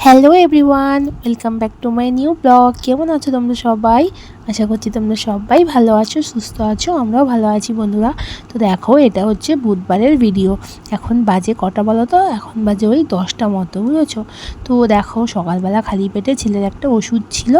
Hello everyone, welcome back to my new blog. কেমন আছো তোমরা সবাই? আশা করছি তোমরা সবাই ভালো আছো, সুস্থ আছো। আমরাও ভালো আছি বন্ধুরা। তো দেখো, এটা হচ্ছে বুধবারের ভিডিও। এখন বাজে কটা বলো তো? এখন বাজে ওই 10টা মতো, বুঝেছো? তো দেখো, সকালবেলা খালি পেটে ছেলের একটা ওষুধ ছিল,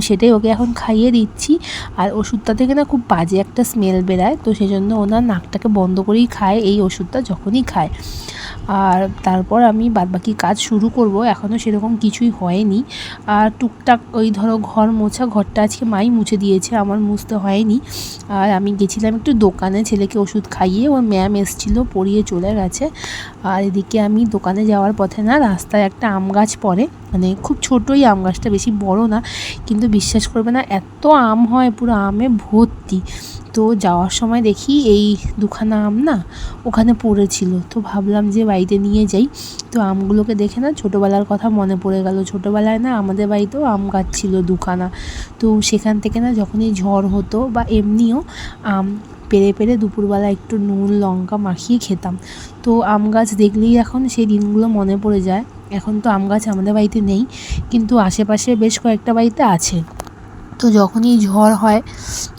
সেটাই ওকে এখন খাইয়ে দিচ্ছি। আর ওষুধটা থেকে না খুব বাজে একটা স্মেল বেরায়, তো সেজন্য ওনার নাকটাকে বন্ধ করেই খায় এই ওষুধটা যখনই খায়। আর তারপর আমি বাদবাকি কাজ শুরু করব। এখনও সেরকম কিছুই হয়নি। আর টুকটাক ওই ধরো ঘর মোছা, ঘরটা আজকে মাই মুছে দিয়েছে, আমার মুছতে হয়নি। আর আমি গেছিলাম একটু দোকানে, ছেলেকে ওষুধ খাইয়ে, ওর ম্যাম এসেছিলো, পড়িয়ে চলে গেছে। আর এদিকে আমি দোকানে যাওয়ার পথে না রাস্তায় একটা আম গাছ পড়ে, মানে খুব ছোটোই আম গাছটা, বেশি বড় না, কিন্তু বিশ্বাস করবে না এত আম হয়, পুরো আমে ভর্তি। তো যাওয়ার সময় দেখি এই দুখানা আম না ওখানে পড়েছিল, তো ভাবলাম যে বাড়িতে নিয়ে যাই। তো আমগুলোকে দেখে না ছোটোবেলার কথা মনে পড়ে গেল। ছোটোবেলায় না আমাদের বাড়িতেও আম গাছ ছিল দুখানা। তো সেখান থেকে না যখনই ঝড় হতো বা এমনিও আম পেড়ে পেড়ে দুপুরবেলা একটু নুন লঙ্কা মাখিয়ে খেতাম। তো আম গাছ দেখলেই এখন সেই দিনগুলো মনে পড়ে যায়। এখন তো আম গাছ আমাদের বাড়িতে নেই, কিন্তু আশেপাশে বেশ কয়েকটা বাড়িতে আছে। তো যখনই ঝড় হয়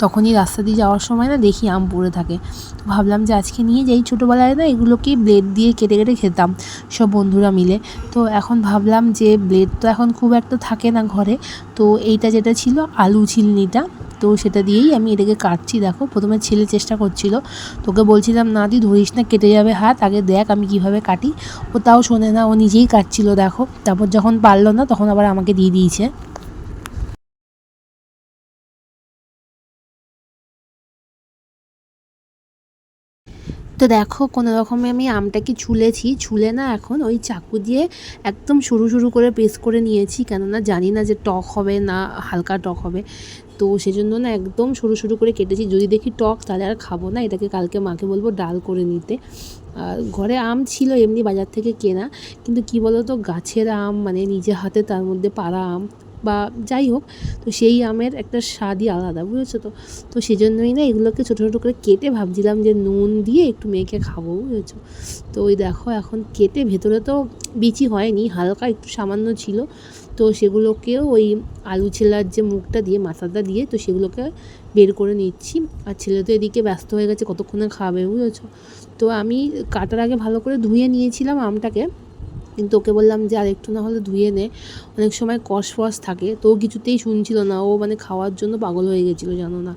তখনই রাস্তা দিয়ে যাওয়ার সময় না দেখি আম পড়ে থাকে। তো ভাবলাম যে আজকে নিয়ে যাই। ছোটোবেলায় না এগুলোকেই ব্লেড দিয়ে কেটে কেটে খেতাম সব বন্ধুরা মিলে। তো এখন ভাবলাম যে ব্লেড তো এখন খুব একটা থাকে না ঘরে, তো এইটা যেটা ছিল আলু ছিলনিটা, তো সেটা দিয়েই আমি এটাকে কাটছি। দেখো, প্রথমে ছেলে চেষ্টা করছিল, তোকে বলছিলাম না দি ধরিস না, কেটে যাবে হাত, আগে দেখ আমি কিভাবে কাটি। ও তাও শোনে না, ও নিজেই কাটছিল দেখো। তারপর যখন পারলো না তখন আবার আমাকে দিয়ে দিয়েছে। তো দেখো, কোনো রকমে আমি আমটাকে ছুলেছি, ছুলে না এখন ওই চাকু দিয়ে একদম সরু সরু করে পেস্ট করে নিয়েছি, কেননা জানি না যে টক হবে না হালকা টক হবে। তো সেজন্য না একদম সরু সরু করে কেটেছি। যদি দেখি টক তাহলে আর খাবো না, এটাকে কালকে মাকে বলবো ডাল করে নিতে। আর ঘরে আম ছিল এমনি বাজার থেকে কেনা, কিন্তু কী বলো তো, গাছের আম মানে নিজে হাতে তার মধ্যে পাড়া আম বা যাই হোক, তো সেই আমের একটা স্বাদই আলাদা, বুঝেছো তো। তো সেজন্যই না এগুলোকে ছোটো ছোটো করে কেটে ভাবছিলাম যে নুন দিয়ে একটু মেখে খাবো, বুঝেছো। তো ওই দেখো, এখন কেটে ভেতরে তো বিচি হয়নি, হালকা একটু সামান্য ছিল, তো সেগুলোকেও ওই আলু ছেলার যে মুখটা দিয়ে মাথাটা দিয়ে তো সেগুলোকে বের করে নিচ্ছি। আর ছেলে তো এদিকে ব্যস্ত হয়ে গেছে, কতক্ষণে খাবে, বুঝেছো। তো আমি কাটার আগে ভালো করে ধুয়ে নিয়েছিলাম আমটাকে, কিন্তু ওকে বললাম যে আর একটু না হলে ধুয়ে নে, অনেক সময় কষফস থাকে। তো ও কিছুতেই শুনছিল না, ও মানে খাওয়ার জন্য পাগল হয়ে গেছিলো, জানো না,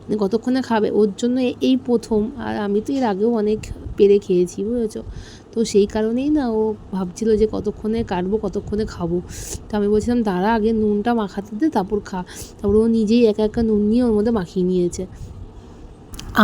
মানে কতক্ষণে খাবে। ওর জন্য এই প্রথম, আর আমি তো এর আগেও অনেক পেরে খেয়েছি, বুঝেছো। তো সেই কারণেই না ও ভাবছিল যে কতক্ষণে কাটবো কতক্ষণে খাবো। তো আমি বলছিলাম দাঁড়া, আগে নুনটা মাখাতে দে, তারপর খা। তারপর ও নিজেই একা একা নুন নিয়ে ওর মধ্যে মাখিয়ে নিয়েছে।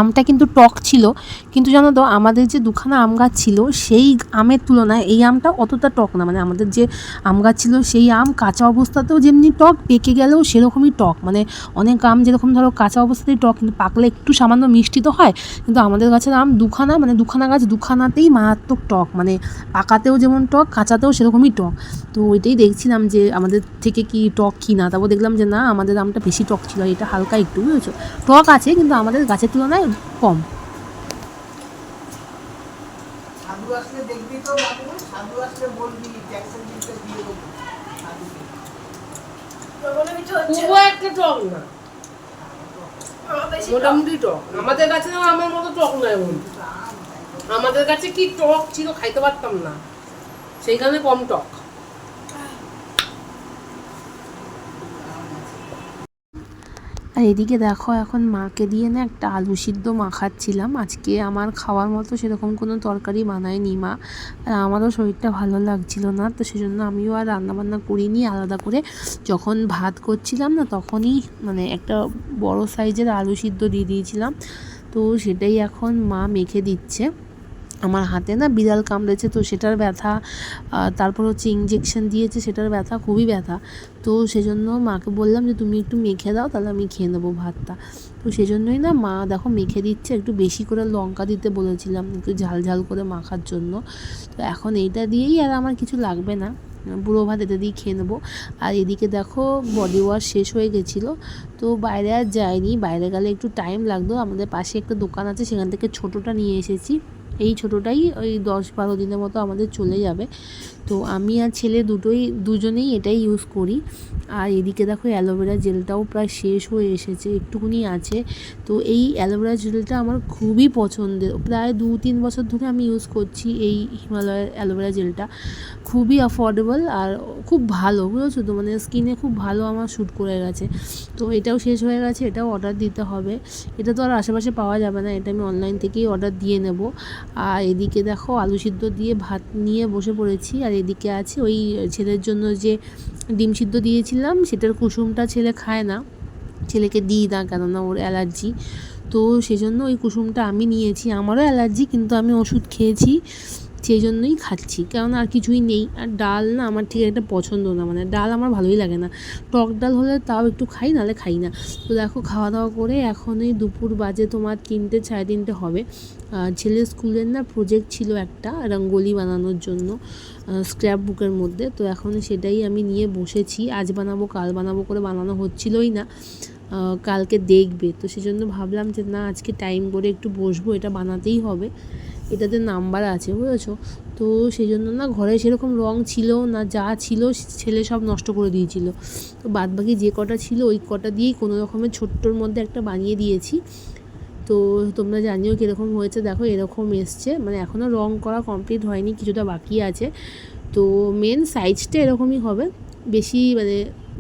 আমটা কিন্তু টক ছিল, কিন্তু জানো তো আমাদের যে দুখানা আম গাছ ছিল সেই আমের তুলনায় এই আমটা অতটা টক না। মানে আমাদের যে আম গাছ ছিল সেই আম কাঁচা অবস্থাতেও যেমনি টক, পেকে গেলেও সেরকমই টক। মানে অনেক আম যেরকম ধরো কাঁচা অবস্থাতেই টক, কিন্তু পাকলে একটু সামান্য মিষ্টি তো হয়, কিন্তু আমাদের গাছের আম দুখানা, মানে দুখানা গাছ দুখানাতেই মারাত্মক টক, মানে পাকাতেও যেমন টক কাঁচাতেও সেরকমই টক। তো ওইটাই দেখছিলাম যে আমাদের থেকে কি টক কি না, তারপর দেখলাম যে না, আমাদের আমটা বেশি টক ছিল, এটা হালকা একটু, বুঝেছো। টক আছে কিন্তু আমাদের গাছের তুলনায় কম। সাধু আসলে দেখবি তো বাবু, সাধু আসলে বলবি ট্যাক্সের বিলটা দিয়ে দেবো সাধুকে। খুব একটা টক না, মোটামুটি টক। আমাদের কাছে না আমার মতো টক নয় বন্ধু, আমাদের কাছে কি টক ছিল খাইতে পারতাম না, সেইখানে কম টক। আর এদিকে দেখো, এখন মাকে দিয়ে না একটা আলু সিদ্ধ মাখাচ্ছিলাম। আজকে আমার খাওয়ার মতো সেরকম কোনো তরকারি বানায়নি মা, আর আমারও শরীরটা ভালো লাগছিল না, তো সেজন্য আমিও আর রান্নাবান্না করিনি। আলাদা করে যখন ভাত করছিলাম না তখনই মানে একটা বড় সাইজের আলু সিদ্ধ দিয়ে দিয়েছিলাম, তো সেটাই এখন মা মেখে দিচ্ছে। আমার হাতে না বিড়াল কামড়েছে, তো সেটার ব্যথা, তারপর হচ্ছে ইঞ্জেকশন দিয়েছে, সেটার ব্যথা, খুবই ব্যথা। তো সেজন্য মাকে বললাম যে তুমি একটু মেখে দাও, তাহলে আমি খেয়ে নেবো ভাতটা। তো সেজন্যই না মা দেখো মেখে দিচ্ছে, একটু বেশি করে লঙ্কা দিতে বলেছিলাম একটু ঝাল ঝাল করে মাখার জন্য। তো এখন এইটা দিয়েই আর আমার কিছু লাগবে না, বুড়ো ভাত এটা দিয়ে খেয়ে নেবো। আর এদিকে দেখো বডি ওয়াশ শেষ হয়ে গেছিলো, তো বাইরে আর যাইনি, বাইরে গেলে একটু টাইম লাগতো। আমাদের পাশে একটা দোকান আছে, সেখান থেকে ছোটোটা নিয়ে এসেছি। এই ছোটোটাই ওই 10-12 দিনের মতো আমাদের চলে যাবে। তো আমি আর ছেলে দুজনেই এটাই ইউজ করি। আর এদিকে দেখো অ্যালোভেরা জেলটাও প্রায় শেষ হয়ে এসেছে, একটুকুনি আছে। তো এই অ্যালোভেরা জেলটা আমার খুবই পছন্দের, প্রায় 2-3 বছর ধরে আমি ইউজ করছি এই হিমালয়ের অ্যালোভেরা জেলটা। খুবই অ্যাফোর্ডেবল আর খুব ভালো, বুঝেছো তো, মানে স্কিনে খুব ভালো আমার শ্যুট করে গেছে। তো এটাও শেষ হয়ে গেছে, এটাও অর্ডার দিতে হবে। এটা তো আর আশেপাশে পাওয়া যাবে না, এটা আমি অনলাইন থেকেই অর্ডার দিয়ে নেব। আর এদিকে দেখো আলু সিদ্ধ দিয়ে ভাত নিয়ে বসে পড়েছি। আর এদিকে আছে ওই ছেলের জন্য যে ডিম সিদ্ধ দিয়েছিলাম, সেটার কুসুমটা ছেলে খায় না, ছেলেকে দিই না, কেননা ওর অ্যালার্জি। তো সেজন্য ওই কুসুমটা আমি নিয়েছি, আমারও অ্যালার্জি কিন্তু আমি ওষুধ খেয়েছি, সেই জন্যই খাচ্ছি, কারণ আর কিছুই নেই। আর ডাল না আমার ঠিক একটা পছন্দ না, মানে ডাল আমার ভালোই লাগে না। টক ডাল হলে তাও একটু খাই, নাহলে খাই না। তো দেখো খাওয়া দাওয়া করে এখন এই দুপুর বাজে তোমার 3-3:30 হবে। ছেলের স্কুলের না প্রজেক্ট ছিল একটা রঙ্গোলি বানানোর জন্য স্ক্র্যাপ বুকের মধ্যে। তো এখন সেটাই আমি নিয়ে বসেছি, আজ বানাবো কাল বানাবো করে বানানো হচ্ছিলই না, কালকে দেখবে। তো সেজন্য ভাবলাম যে না, আজকে টাইম করে একটু বসবো, এটা বানাতেই হবে, এটাতে নাম্বার আছে, বুঝেছো। তো সেই জন্য না ঘরে সেরকম রং ছিল না, যা ছিল ছেলে সব নষ্ট করে দিয়েছিল। তো বাদবাকি যে কটা ছিল ওই কটা দিয়েই কোনো রকমের ছোট্টর মধ্যে একটা বানিয়ে দিয়েছি। তো তোমরা জানিও কীরকম হয়েছে, দেখো এরকম এসছে, মানে এখনও রং করা কমপ্লিট হয়নি, কিছুটা বাকি আছে। তো মেন সাইজটা এরকমই হবে, বেশি মানে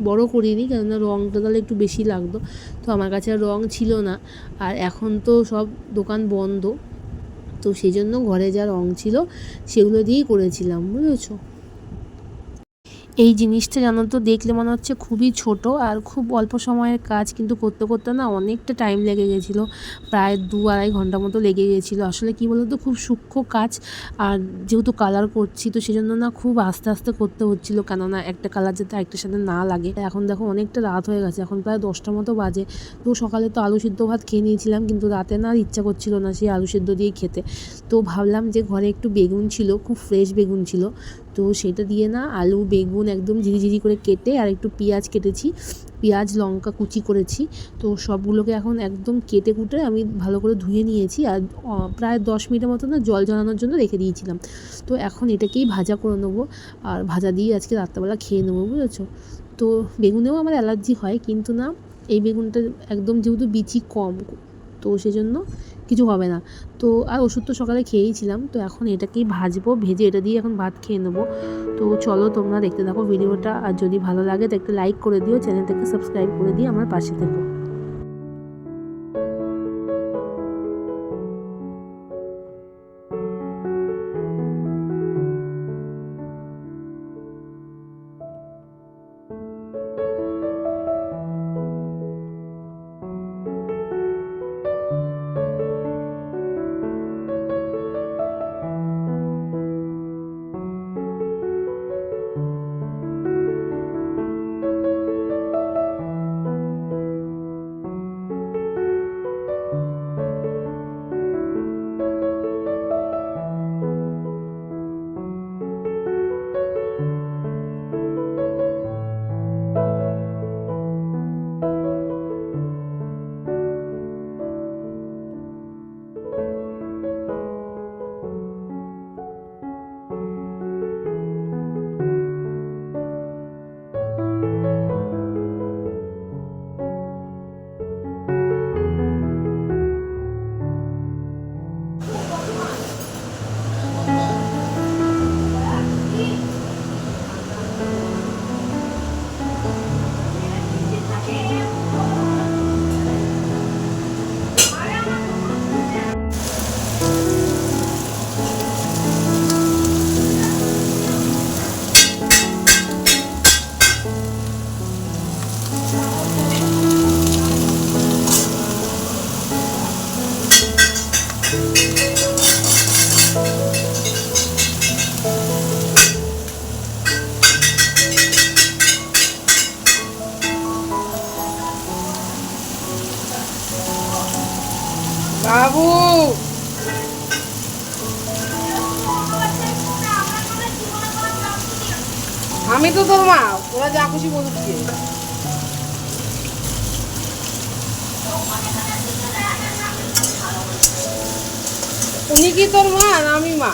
বড় করিনি, কেননা রংটা তাহলে একটু বেশি লাগতো। তো আমার কাছে আর রং ছিল না, আর এখন তো সব দোকান বন্ধ, তো সেই জন্য ঘরে যা রং ছিল সেগুলো দিয়েই করেছিলাম, বুঝেছো। এই জিনিসটা জানো তো দেখলে মনে হচ্ছে খুবই ছোট আর খুব অল্প সময়ের কাজ, কিন্তু করতে করতে না অনেকটা টাইম লেগে গেছিলো, প্রায় 2-2.5 ঘন্টা মতো লেগে গেছিলো। আসলে কী বলো তো, খুব সূক্ষ্ম কাজ, আর যেহেতু কালার করছি তো সেজন্য না খুব আস্তে আস্তে করতে হচ্ছিলো, কেননা একটা কালার যাতে আরেকটার সাথে না লাগে। এখন দেখো অনেকটা রাত হয়ে গেছে, এখন প্রায় 10টা মতো বাজে। তো সকালে তো আলু সিদ্ধ ভাত খেয়ে নিয়েছিলাম, কিন্তু রাতে না ইচ্ছা করছিল না সেই আলু সিদ্ধ দিয়ে খেতে। তো ভাবলাম যে ঘরে একটু বেগুন ছিল, খুব ফ্রেশ বেগুন ছিল, তো সেটা দিয়ে না আলু বেগুন একদম ঝিরিঝিরি করে কেটে, আর একটু পেঁয়াজ কেটেছি, পেঁয়াজ লঙ্কা কুচি করেছি। তো সবগুলোকে এখন একদম কেটে কুটে আমি ভালো করে ধুয়ে নিয়েছি, আর প্রায় 10 মিনিটের মতো না জল ঝরানোর জন্য রেখে দিয়েছিলাম। তো এখন এটাকেই ভাজা করে নেবো, আর ভাজা দিয়ে আজকে রাত্রেবেলা খেয়ে নেবো, বুঝেছো। তো বেগুনেও আমার অ্যালার্জি হয়, কিন্তু না এই বেগুনটা একদম যেহেতু বিচি কম, তো সেজন্য কিছু হবে না। তো আর ওষুধ তো সকালে খেয়েইছিলাম, তো এখন এটাকেই ভাজবো, ভেজে এটা দিয়ে এখন ভাত খেয়ে নেবো। তো চলো তোমরা দেখতে থাকো ভিডিওটা, আর যদি ভালো লাগে তো একটা লাইক করে দিও, চ্যানেলটাকে সাবস্ক্রাইব করে দিয়ে আমার পাশে থেকো। বাবু আমি তো তোর মা, ওরা যা খুশি বলছে। উনি কি তোর মা না আমি মা?